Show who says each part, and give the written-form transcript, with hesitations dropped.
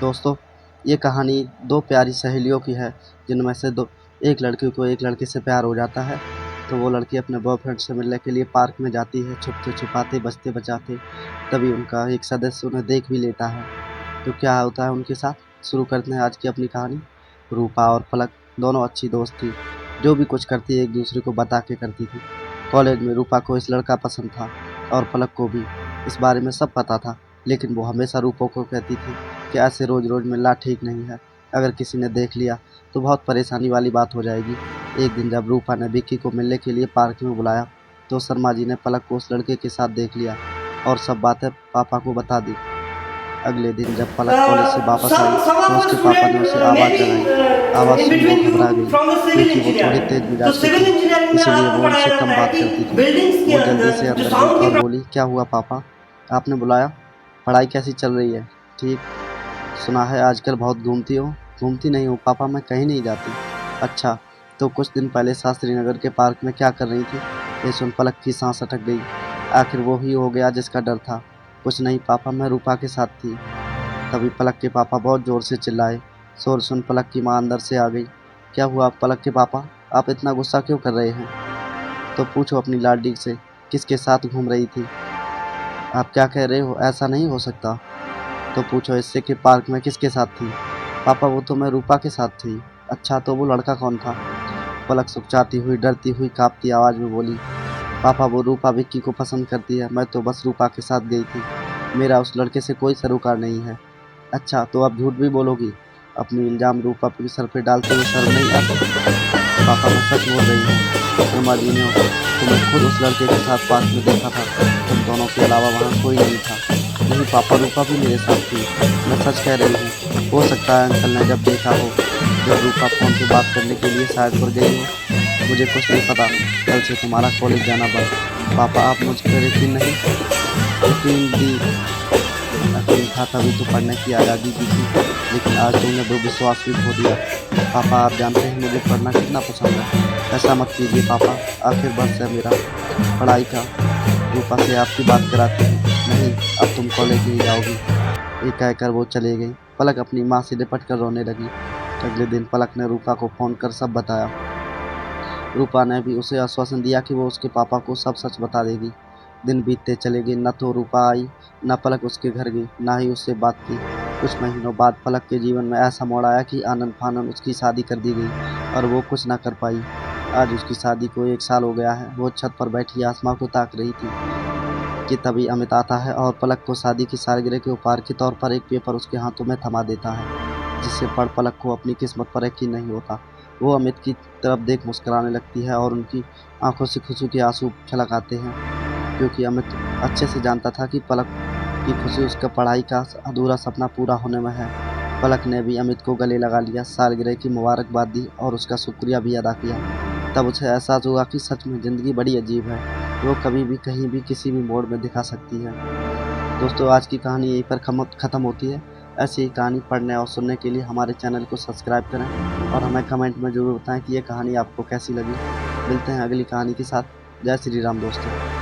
Speaker 1: दोस्तों, ये कहानी दो प्यारी सहेलियों की है, जिनमें से एक लड़की को एक लड़के से प्यार हो जाता है। तो वो लड़की अपने बॉयफ्रेंड से मिलने के लिए पार्क में जाती है, छुपते छुपाते बचते बचाते। तभी उनका एक सदस्य उन्हें देख भी लेता है। तो क्या होता है उनके साथ, शुरू करते हैं आज की अपनी कहानी। रूपा और पलक दोनों अच्छी दोस्त थी। जो भी कुछ करती एक दूसरे को बता के करती थी। कॉलेज में रूपा को इस लड़का पसंद था और पलक को भी इस बारे में सब पता था, लेकिन वो हमेशा रूपा को कहती थी कि ऐसे रोज रोज मिलना ठीक नहीं है। अगर किसी ने देख लिया तो बहुत परेशानी वाली बात हो जाएगी। एक दिन जब रूपा ने विक्की को मिलने के लिए पार्क में बुलाया, तो शर्मा जी ने पलक को उस लड़के के साथ देख लिया और सब बातें पापा को बता दी। अगले दिन जब पलक कॉलेज से वापस आई, तो उसके पापा ने उसे आवाज़ लगाई। आवाज़ सुन वो घबरा गई, क्योंकि वो थोड़ी तेज मिजाज की थी, इसलिए वो उनसे कम बात करती थी। वो जल्दी से अंदर गई और बोली, क्या हुआ पापा, आपने बुलाया? पढ़ाई कैसी चल रही है? ठीक। सुना है आजकल बहुत घूमती हो। घूमती नहीं हूँ पापा, मैं कहीं नहीं जाती। अच्छा, तो कुछ दिन पहले शास्त्री नगर के पार्क में क्या कर रही थी? ये सुन पलक की सांस अटक गई। आखिर वो ही हो गया जिसका डर था। कुछ नहीं पापा, मैं रूपा के साथ थी। तभी पलक के पापा बहुत ज़ोर से चिल्लाए। शोर सुन पलक की माँ अंदर से आ गई। क्या हुआ पलक के पापा, आप इतना गुस्सा क्यों कर रहे हैं? तो पूछो अपनी लाडली से, किसके साथ घूम रही थी? आप क्या कह रहे हो, ऐसा नहीं हो सकता। तो पूछो इससे कि पार्क में किसके साथ थी? पापा वो तो मैं रूपा के साथ थी। अच्छा, तो वो लड़का कौन था? पलक सुकचाती हुई, डरती हुई, कांपती आवाज़ में बोली, पापा वो रूपा विक्की को पसंद करती है, मैं तो बस रूपा के साथ गई थी। मेरा उस लड़के से कोई सरोकार नहीं है। अच्छा, तो आप झूठ भी बोलोगी? अपनी इल्ज़ाम रूपा के सर पे डालते हुए शर्म नहीं आती? पापा मैं सच बोल रही हूँ। शर्मा जी ने तुम्हें खुद उस लड़के के साथ पार्क में देखा था। तुम दोनों के अलावा वहाँ कोई नहीं था। नहीं पापा, रूपा भी मेरे साथ थी। मैं सच कह रही हूँ। हो सकता है अंकल ने जब देखा हो, जब रूपा फ़ोन पे बात करने के लिए साइड पर गई हो। मुझे कुछ नहीं पता। कल से तुम्हारा कॉलेज जाना बंद। पापा आप मुझ पर यकीन नहीं? यकीन दी यकीन था तभी तो पढ़ने की आज़ादी दी थी, लेकिन आज तुमने वो विश्वास भी खो दिया। पापा आप जानते हैं मुझे पढ़ना कितना पसंद है। ऐसा मत कीजिए पापा, आखिर वर्ष है मेरा पढ़ाई का। रूपा से आपकी बात कराती हूँ। नहीं, अब तुम कॉलेज नहीं जाओगी। ये कहकर वो चले गई। पलक अपनी माँ से लिपट कर रोने लगी। अगले दिन पलक ने रूपा को फ़ोन कर सब बताया। रूपा ने भी उसे आश्वासन दिया कि वो उसके पापा को सब सच बता देगी। दिन बीतते चले गए, न तो रूपा आई, न पलक उसके घर गई, ना ही उससे बात की। कुछ महीनों बाद पलक के जीवन में ऐसा मोड़ आया कि आनन फानन उसकी शादी कर दी गई और वो कुछ ना कर पाई। आज उसकी शादी को 1 साल हो गया है। वो छत पर बैठी आसमां को ताक रही थी कि तभी अमित आता है और पलक को शादी की सालगिरह के उपहार के तौर पर एक पेपर उसके हाथों में थमा देता है, जिससे पढ़ पलक को अपनी किस्मत पर यकीन नहीं होता। वो अमित की तरफ देख मुस्कुराने लगती है और उनकी आंखों से खुशी के आंसू छलक आते हैं, क्योंकि अमित अच्छे से जानता था कि पलक की खुशी उसका पढ़ाई का अधूरा सपना पूरा होने में है। पलक ने भी अमित को गले लगा लिया, सालगिरह की मुबारकबाद दी और उसका शुक्रिया भी अदा किया। तब उसे एहसास हुआ कि सच में ज़िंदगी बड़ी अजीब है। वो कभी भी कहीं भी किसी भी मोड़ में दिखा सकती है। दोस्तों आज की कहानी यहीं पर ख़त्म होती है। ऐसी ही कहानी पढ़ने और सुनने के लिए हमारे चैनल को सब्सक्राइब करें और हमें कमेंट में ज़रूर बताएं कि ये कहानी आपको कैसी लगी। मिलते हैं अगली कहानी के साथ। जय श्री राम दोस्तों।